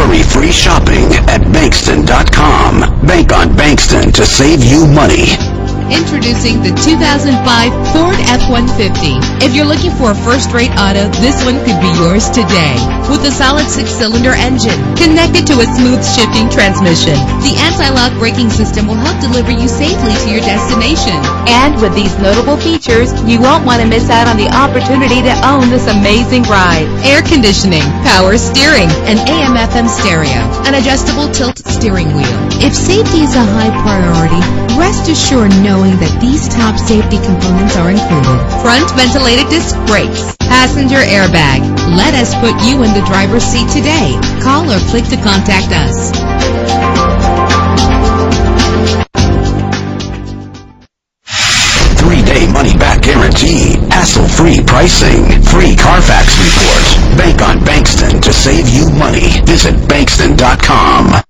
Worry-free shopping at Bankston.com. Bank on Bankston to save you money. Introducing the 2005 Ford F-150. If you're looking for a first-rate auto, this one could be yours today. With a solid 6-cylinder engine connected to a smooth shifting transmission, the anti-lock braking system will help deliver you safely to your destination. And with these notable features, you won't want to miss out on the opportunity to own this amazing ride. Air conditioning, power steering, an AM/FM stereo, an adjustable tilt steering wheel. If safety is a high priority, rest assured knowing that these top safety components are included. Front ventilated disc brakes, passenger airbag. Let us put you in the driver's seat today. Call or click to contact us. 3-day money-back guarantee, hassle-free pricing, free Carfax report. Bank on Bankston to save you money. Visit Bankston.com.